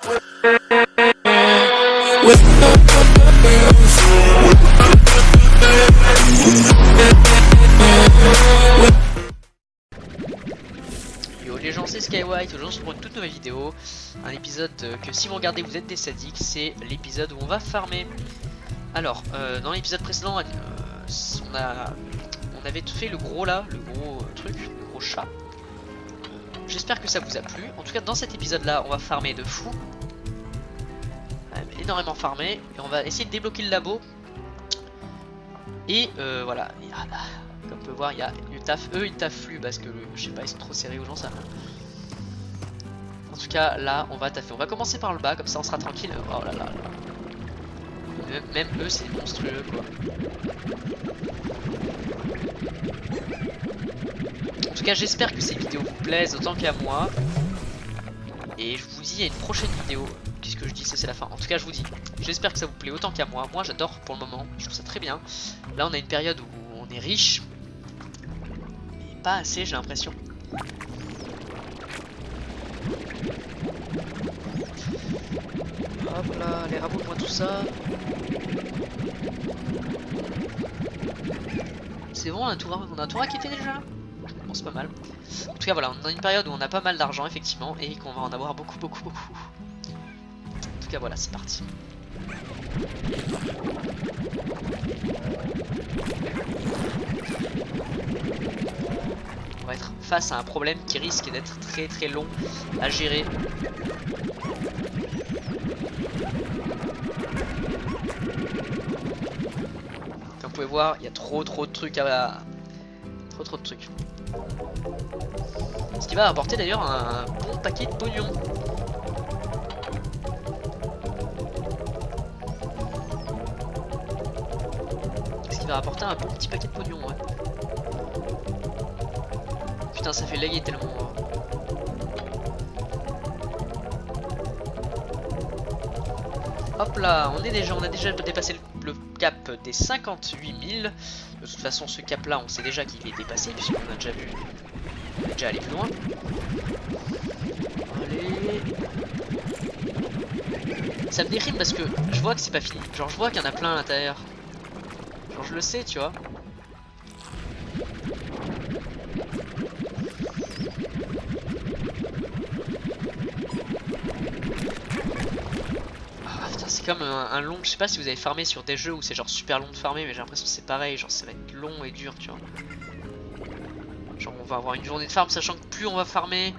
Yo les gens, c'est Skywhite, aujourd'hui pour une toute nouvelle vidéo. Un épisode que si vous regardez vous êtes des sadiques, c'est l'épisode où on va farmer. Alors, dans l'épisode précédent, on avait fait le gros là, le gros truc, le gros chat. J'espère que ça vous a plu. En tout cas dans cet épisode là, on va farmer de fou. Énormément farmer. Et on va essayer de débloquer le labo. Et voilà. Comme on peut voir, il y a du taf. Eux ils taffent plus parce que je sais pas, ils sont trop serrés aux gens ça. En tout cas là on va taffer. On va commencer par le bas, comme ça on sera tranquille. Oh là là là. Même eux c'est monstrueux quoi. En tout cas j'espère que ces vidéos vous plaisent autant qu'à moi. Et je vous dis à une prochaine vidéo. Qu'est-ce que je dis, ça c'est la fin. En tout cas je vous dis, j'espère que ça vous plaît autant qu'à moi. Moi j'adore pour le moment, je trouve ça très bien. Là on a une période où on est riche. Mais pas assez j'ai l'impression. Hop là, les rabots moi tout ça. C'est bon, on a tout raquetté déjà. Bon c'est pas mal. En tout cas voilà, on est dans une période où on a pas mal d'argent effectivement. Et qu'on va en avoir beaucoup. En tout cas voilà, c'est parti. On va être face à un problème qui risque d'être très long à gérer. Comme vous pouvez voir, il y a trop de trucs à... Trop de trucs. Ce qui va apporter d'ailleurs un bon paquet de pognon. Ce qui va apporter un bon petit paquet de pognon, ouais. Putain, ça fait laguer tellement. Hop là, on a déjà dépassé le cap des 58 000. De toute façon, ce cap là, on sait déjà qu'il est dépassé, puisqu'on a déjà vu. On est déjà allé plus loin. Allez. Ça me déprime parce que je vois que c'est pas fini. Genre, je vois qu'il y en a plein à l'intérieur. Genre, je le sais, tu vois. C'est comme un long, je sais pas si vous avez farmé sur des jeux où c'est genre super long de farmer, mais j'ai l'impression que c'est pareil, genre ça va être long et dur, tu vois. Genre on va avoir une journée de farm, sachant que plus on va farmer,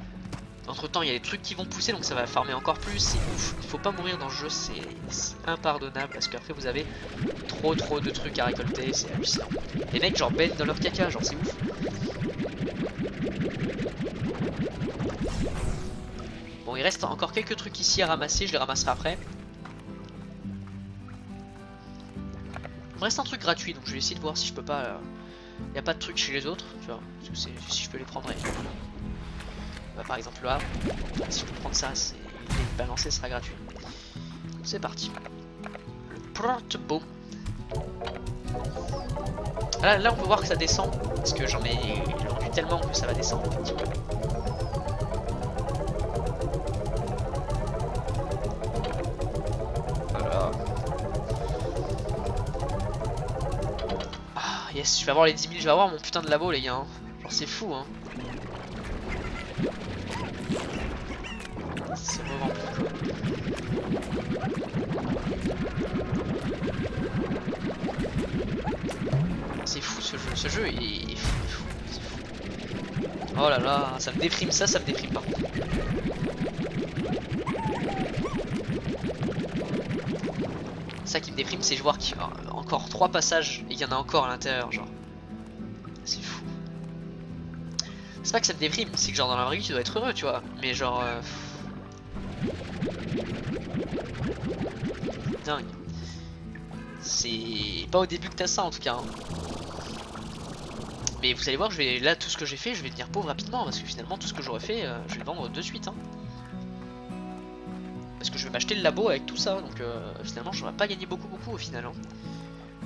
entre temps il y a des trucs qui vont pousser, donc ça va farmer encore plus, c'est ouf. Il faut pas mourir dans le jeu, c'est impardonnable, parce qu'après vous avez trop de trucs à récolter, c'est hallucinant. Les mecs genre baignent dans leur caca, genre c'est ouf. Bon il reste encore quelques trucs ici à ramasser, je les ramasserai après. Il me reste un truc gratuit, donc je vais essayer de voir si je peux pas... Il n'y a pas de truc chez les autres, tu vois, parce que si je peux les prendre. Bah, par exemple là, si je peux prendre ça, les balancer sera gratuit. C'est parti. Le porte-beau. Là on peut voir que ça descend, parce que j'en ai vendu tellement que ça va descendre un petit peu. Yes, je vais avoir les 10 000, je vais avoir mon putain de labo les gars, hein. Genre c'est fou hein. C'est vraiment fou. C'est fou ce jeu est fou. Oh là là, ça me déprime, ça me déprime par contre. Ça qui me déprime, c'est de voir qu'il y a encore 3 passages et il y en a encore à l'intérieur, genre. C'est fou. C'est pas que ça me déprime, c'est que genre dans la vraie vie tu dois être heureux, tu vois. Mais genre... Dingue. C'est pas au début que t'as ça en tout cas. Hein. Mais vous allez voir, là tout ce que j'ai fait, je vais devenir pauvre rapidement. Parce que finalement tout ce que j'aurais fait, je vais le vendre de suite. Hein. Parce que je vais m'acheter le labo avec tout ça, donc finalement j'aurais pas gagné beaucoup au final. Hein.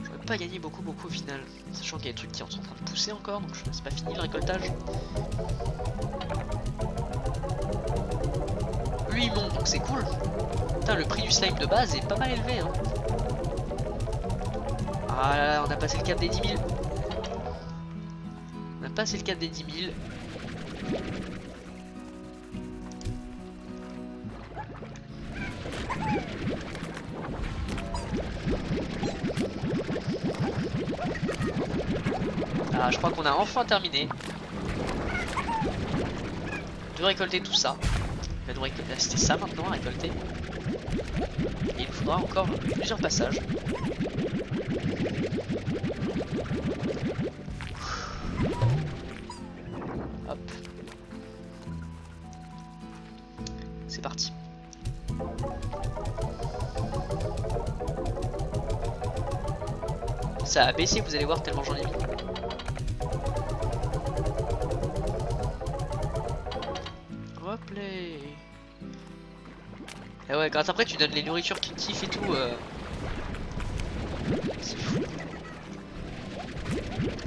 J'aurais pas gagné beaucoup au final. Sachant qu'il y a des trucs qui sont en train de pousser encore, donc c'est pas fini le récoltage. 8 monte, donc c'est cool. Putain, le prix du slime de base est pas mal élevé, hein. Ah là là, on a passé le cap des 10 000. On a passé le cap des 10 000. Ah, je crois qu'on a enfin terminé de récolter tout ça. Il va nous rester ça maintenant à récolter. Et il nous faudra encore plusieurs passages. Hop. C'est parti. Ça a baissé, vous allez voir, tellement j'en ai mis. Hop là. Et ouais, quand après tu donnes les nourritures qui kiffent et tout, c'est fou.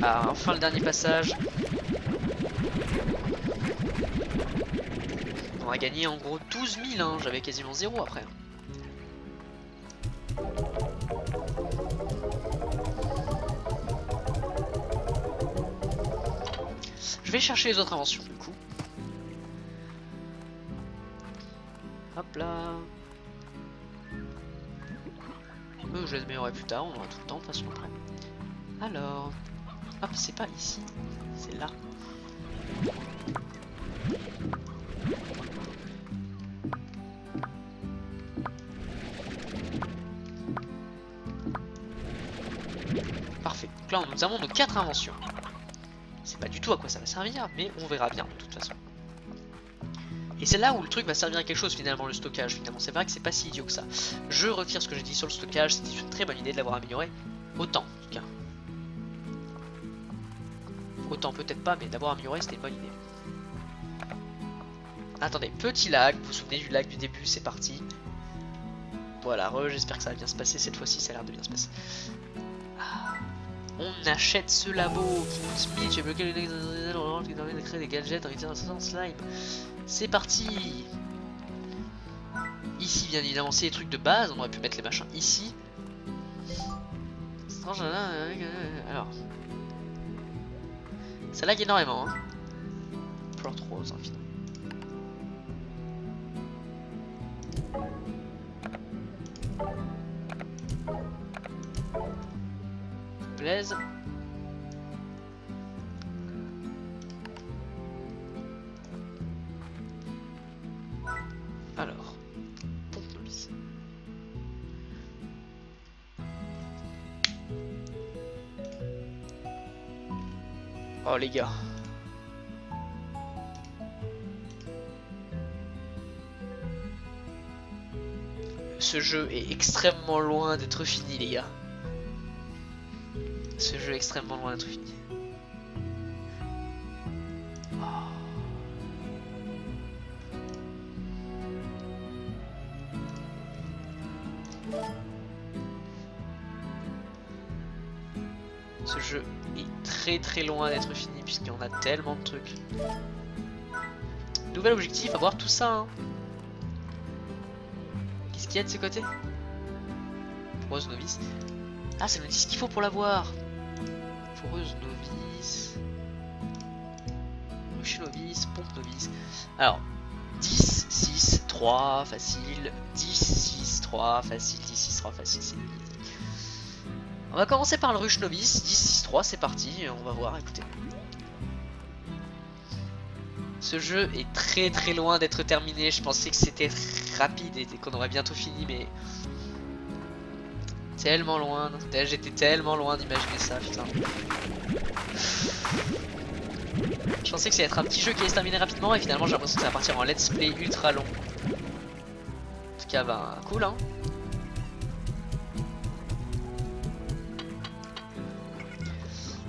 Ah, enfin le dernier passage. On a gagné en gros 12 000, hein. J'avais quasiment 0 après. Je vais chercher les autres inventions du coup. Hop là. Je les améliorerai plus tard, on aura tout le temps de toute façon après. Alors. Hop, c'est pas ici, c'est là. Parfait. Donc là, nous avons nos 4 inventions. C'est pas du tout à quoi ça va servir, mais on verra bien de toute façon. Et c'est là où le truc va servir à quelque chose finalement, le stockage. Finalement, c'est vrai que c'est pas si idiot que ça. Je retire ce que j'ai dit sur le stockage, c'était une très bonne idée de l'avoir amélioré. Autant, en tout cas. Autant peut-être pas, mais d'avoir amélioré, c'était une bonne idée. Attendez, petit lag, vous vous souvenez du lag du début, c'est parti. Voilà, j'espère que ça va bien se passer cette fois-ci, ça a l'air de bien se passer. On achète ce labo qui coûte 1000, j'ai bloqué le orange qui permet de créer des gadgets en utilisant slime. C'est parti. Ici, bien évidemment, c'est les trucs de base, on aurait pu mettre les machins ici. Alors, ça lag énormément, hein. Plante rose, hein, finalement. Blaise. Alors, pompe novice. Oh les gars. Ce jeu est extrêmement loin d'être fini les gars. Ce jeu est extrêmement loin d'être fini. Ce jeu est très loin d'être fini puisqu'il y en a tellement de trucs. Nouvel objectif, avoir tout ça. Hein. Qu'est-ce qu'il y a de ce côté? Rose novice. Ah, c'est le 10 qu'il faut pour l'avoir. Foreuse novice. Ruche novice, pompe novice. Alors, 10, 6, 3, facile. 10, 6, 3, facile. 10, 6, 3, facile. C'est easy. On va commencer par le ruche novice. 10, 6, 3, c'est parti. On va voir, écoutez. Ce jeu est très loin d'être terminé. Je pensais que c'était rapide et qu'on aurait bientôt fini, mais... Tellement loin, j'étais tellement loin d'imaginer ça, putain. Je pensais que ça allait être un petit jeu qui allait se terminer rapidement et finalement j'ai l'impression que ça va partir en let's play ultra long. En tout cas, bah, cool hein.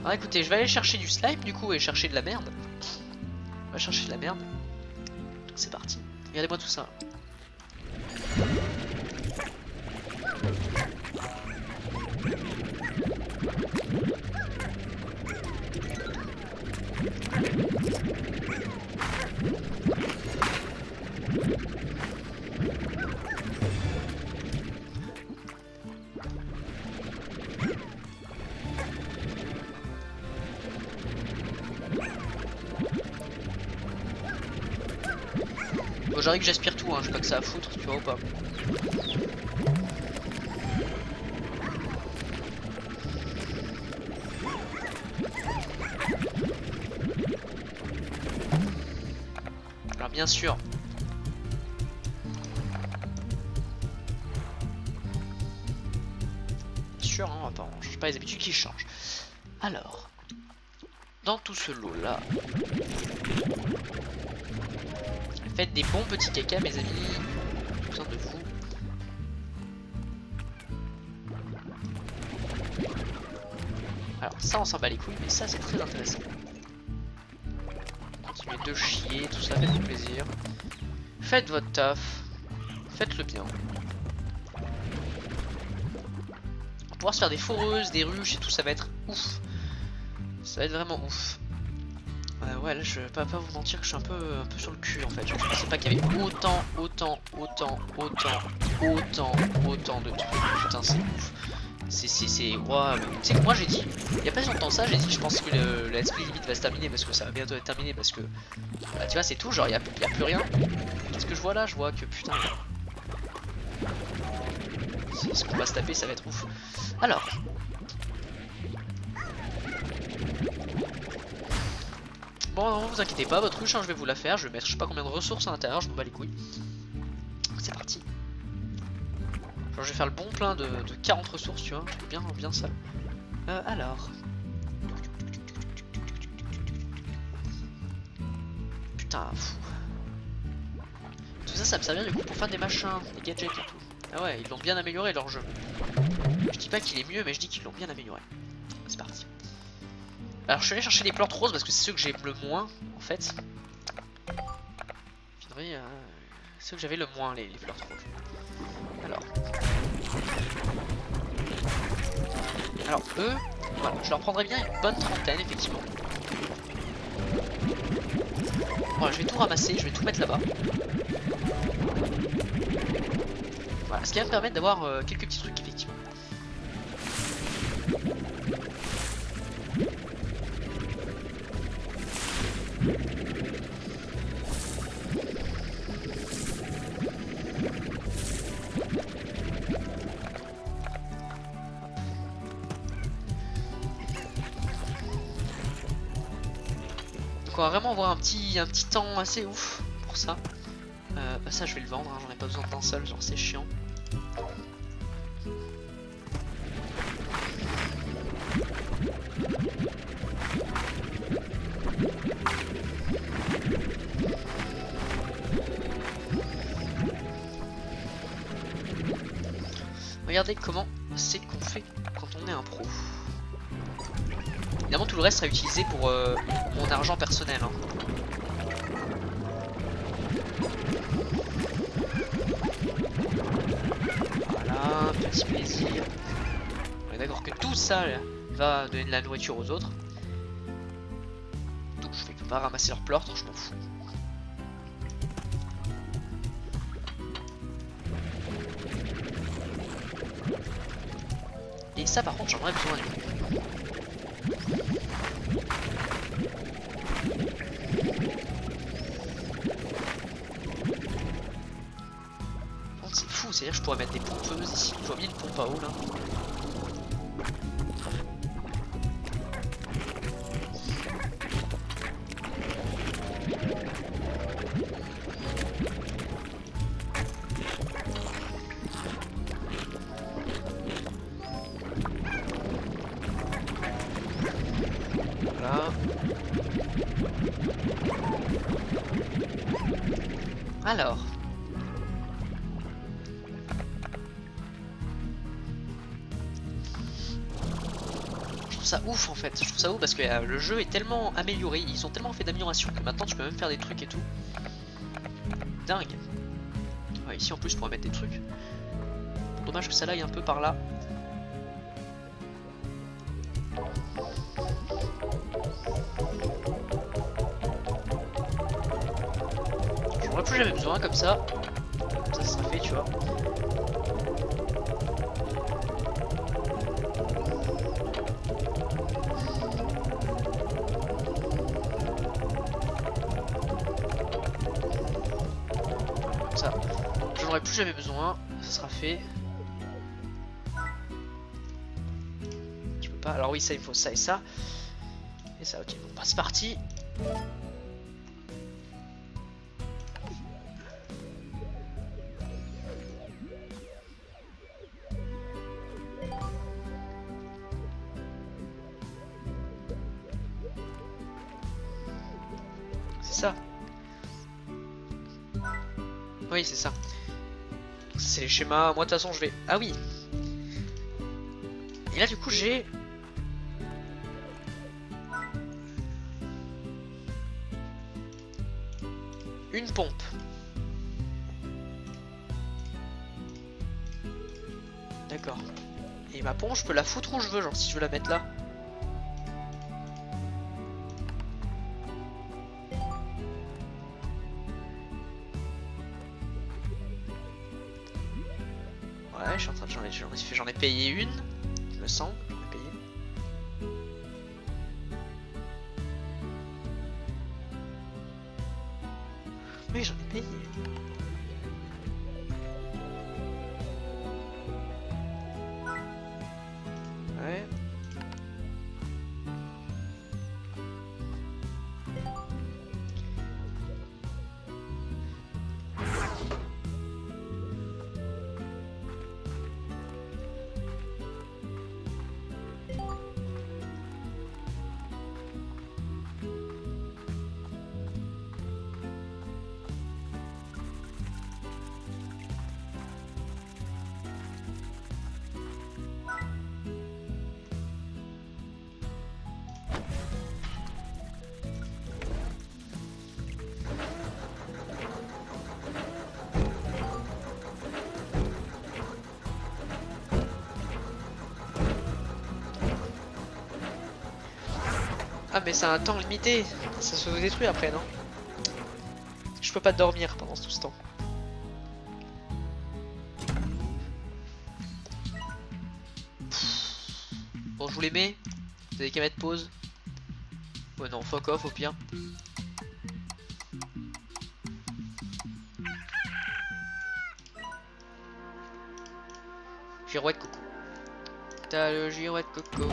Alors écoutez, je vais aller chercher du slime du coup et chercher de la merde. On va chercher de la merde. C'est parti. Regardez-moi tout ça. Bon, j'arrive que j'aspire tout, hein, j'ai pas que ça à foutre, tu vois ou pas. Alors bien sûr. Bien sûr, hein, on change pas les habitudes qui changent. Alors, dans tout ce lot là, faites des bons petits caca mes amis, j'ai besoin de vous. Alors ça on s'en bat les couilles, mais ça c'est très intéressant. Continuez de chier, tout ça, faites-vous plaisir. Faites votre taf, faites-le bien. On va pouvoir se faire des foreuses, des ruches et tout, ça va être ouf. Ça va être vraiment ouf. Ouais, là je vais pas vous mentir que je suis un peu sur le cul en fait. Je pensais pas qu'il y avait autant de trucs. Putain, c'est ouf. C'est. Wow. Tu sais que moi j'ai dit, il y a pas si longtemps ça, j'ai dit je pense que la Let's Play limite va se terminer parce que ça va bientôt être terminé parce que. Bah, tu vois, c'est tout, genre il y a plus rien. Qu'est-ce que je vois là? Je vois que putain. Ce qu'on va se taper, ça va être ouf. Alors. Bon, non, vous inquiétez pas, votre ruche, hein, je vais vous la faire. Je vais mettre je sais pas combien de ressources à l'intérieur, je m'en bats les couilles. C'est parti. Genre, je vais faire le bon plein de 40 ressources, tu vois. Bien sale. Alors. Putain, fou. Tout ça, ça me servir du coup pour faire des machins, des gadgets et tout. Ah ouais, ils l'ont bien amélioré leur jeu. Je dis pas qu'il est mieux, mais je dis qu'ils l'ont bien amélioré. C'est parti. Alors je suis allé chercher les plantes roses parce que c'est ceux que j'ai le moins en fait. C'est ceux que j'avais le moins les plantes roses. Alors eux, voilà, je leur prendrais bien une bonne trentaine effectivement. Voilà, je vais tout ramasser, je vais tout mettre là-bas. Voilà, ce qui va me permettre d'avoir quelques petits trucs effectivement. On va vraiment avoir un petit temps assez ouf pour ça. Bah ça je vais le vendre, hein, j'en ai pas besoin d'un seul, genre c'est chiant. Regardez comment c'est qu'on fait quand on est un pro. Évidemment tout le reste sera utilisé pour mon argent personnel. Hein. Voilà, petit plaisir. On est d'accord que tout ça là, va donner de la nourriture aux autres. Donc je vais pas ramasser leur plortre, je m'en fous. Et ça par contre j'en aurais besoin. C'est fou, c'est-à-dire que je pourrais mettre des pompeuses ici. Je vois bien une pompe à eau là. Voilà. Alors. Ça ouf en fait, je trouve ça ouf parce que le jeu est tellement amélioré, ils ont tellement fait d'amélioration que maintenant tu peux même faire des trucs et tout. Dingue. Ouais, ici en plus je pourrais mettre des trucs. Dommage que ça aille un peu par là. J'en aurais plus jamais besoin comme ça. Comme ça sera fait tu vois. plus jamais besoin, ça sera fait. Je peux pas. Alors oui, ça il faut ça et ça. Et ça, ok, bon bah c'est parti. C'est ça. Oui, c'est ça. C'est les schémas. Moi, de toute façon, je vais. Ah oui. Et là, du coup, j'ai. Une pompe. D'accord. Et ma pompe, je peux la foutre où je veux, genre si je veux la mettre là. Ouais, je suis en train de j'en ai payé une, il me semble, j'en ai payé. Oui, j'en ai payé. Ouais. Ah mais c'est un temps limité, ça se détruit après non? Je peux pas dormir pendant tout ce temps. Bon je vous les mets, vous avez qu'à mettre pause. Ouais non, fuck off au pire. Girouette coco. T'as le girouette coco.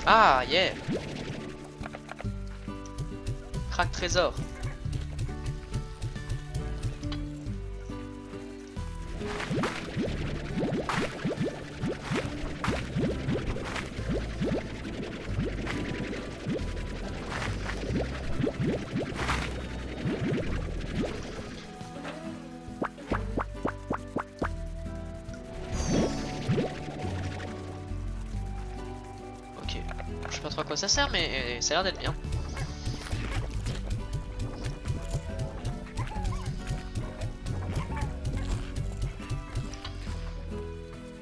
Ah, yeah! Crack trésor. Ok, je sais pas trop à quoi ça sert, mais ça a l'air d'être bien.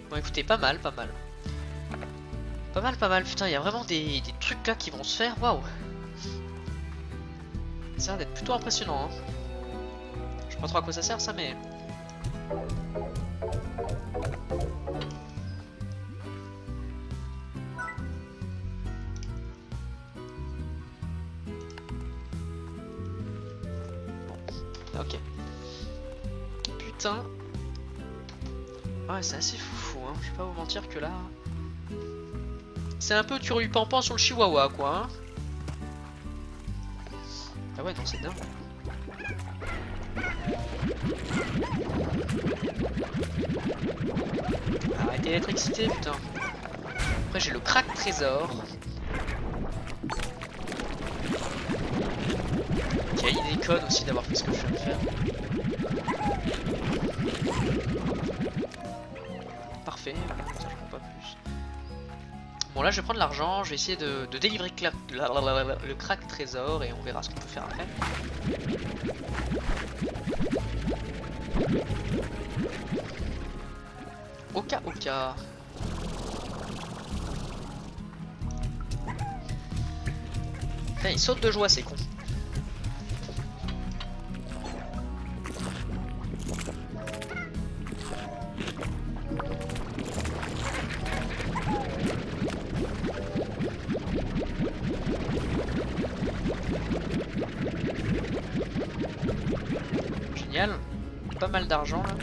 Bon écoutez, pas mal, pas mal. Pas mal, pas mal, putain, il y a vraiment des trucs là qui vont se faire, waouh. Ça a l'air d'être plutôt impressionnant, hein. Je sais pas trop à quoi ça sert ça, mais... Bon, ok. Putain. Ouais, c'est assez foufou, hein. Je vais pas vous mentir que là... C'est un peu turlupampan sur le chihuahua, quoi, hein. Ah ouais, non, c'est dingue. Arrêtez d'être excité, putain. Après, j'ai le crack trésor. Ok, il déconne aussi d'avoir fait ce que je viens de faire. Parfait, ça je prends pas plus. Bon là je vais prendre l'argent, je vais essayer de délivrer le crack trésor et on verra ce qu'on peut faire après. Oka Oka. Putain, il saute de joie, c'est con. pas mal d'argent là.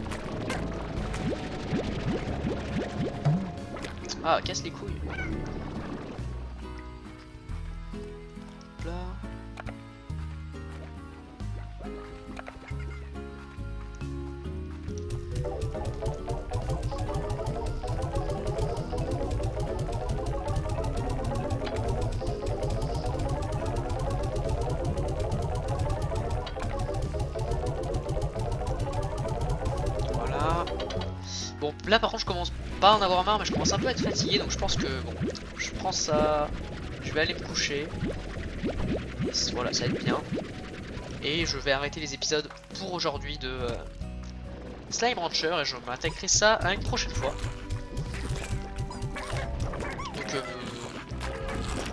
Ah, casse les couilles. Hop là. Voilà. Bon, là par contre je commence pas à en avoir marre, mais je commence un peu à être fatigué, donc je pense que bon, je prends ça, je vais aller me coucher. Voilà, ça va être bien. Et je vais arrêter les épisodes pour aujourd'hui de Slime Rancher et je m'attaquerai ça à une prochaine fois. Donc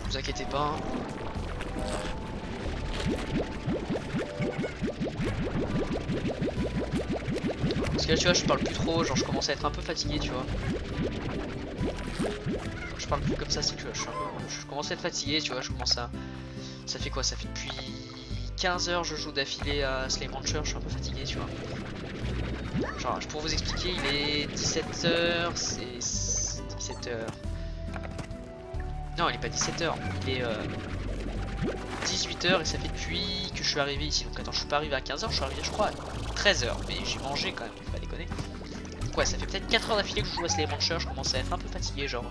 vous inquiétez pas. Parce que là tu vois je parle plus trop, genre je commence à être un peu fatigué tu vois. Quand je parle plus comme ça c'est que je commence à être fatigué tu vois, je commence à... Ça fait quoi? Ça fait depuis 15 heures je joue d'affilée à Slime Rancher, je suis un peu fatigué tu vois. Genre pour vous expliquer il est 17h, c'est 17h. Non il est pas 17h, il est 18h et ça fait depuis que je suis arrivé ici. Donc attends, je suis pas arrivé à 15h, je suis arrivé je crois à 13h. Mais j'ai mangé quand même, faut pas déconner. Donc ouais, ça fait peut-être 4 heures d'affilée que je joue à Slime Rancher, je commence à être un peu fatigué genre.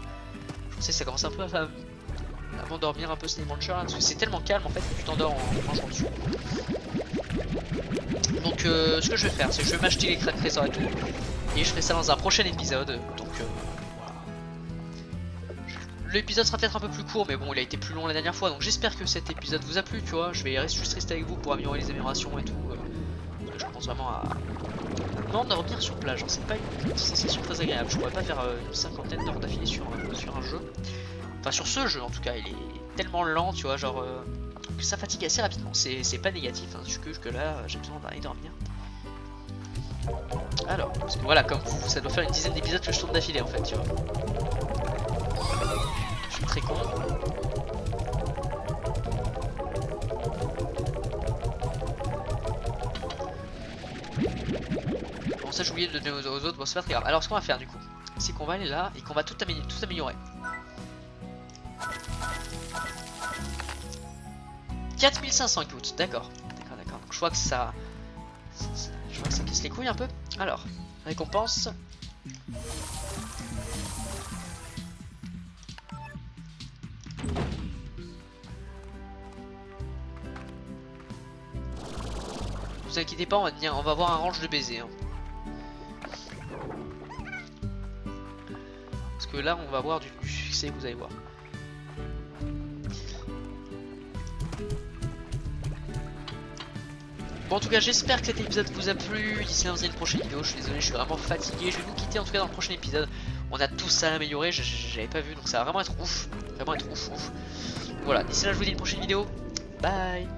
Je pensais que ça commence un peu à m'endormir un peu Slime Rancher là, parce que c'est tellement calme en fait que tu t'endors en jouant dessus. Donc ce que je vais faire, c'est que je vais m'acheter les crânes trésors et tout. Et je ferai ça dans un prochain épisode. Donc voilà. L'épisode sera peut-être un peu plus court, mais bon, il a été plus long la dernière fois. Donc j'espère que cet épisode vous a plu, tu vois. Je vais juste rester avec vous pour améliorer les améliorations et tout. Parce que je commence vraiment à m'endormir sur plage. C'est pas une sensation très agréable. Je pourrais pas faire une cinquantaine d'heures d'affilée sur un jeu. Enfin sur ce jeu en tout cas, il est tellement lent, tu vois, genre que ça fatigue assez rapidement. C'est pas négatif, hein, que là j'ai besoin d'aller dormir. Alors, parce que voilà, comme vous, ça doit faire une dizaine d'épisodes que je tourne d'affilée en fait, tu vois. Je suis très con. Bon ça j'ai oublié de donner aux autres, bon c'est pas très grave. Alors ce qu'on va faire du coup, c'est qu'on va aller là et qu'on va tout améliorer. 4500 écoute, d'accord. Donc je vois que ça casse les couilles un peu. Alors, récompense. Vous inquiétez pas, on va avoir un range de baisers. Hein. Parce que là, on va avoir du succès, vous allez voir. Bon en tout cas j'espère que cet épisode vous a plu, d'ici là on se dit une prochaine vidéo, je suis désolé je suis vraiment fatigué, je vais vous quitter en tout cas dans le prochain épisode. On a tout ça à améliorer, j'avais pas vu donc ça va vraiment être ouf, Voilà, d'ici là je vous dis une prochaine vidéo, bye.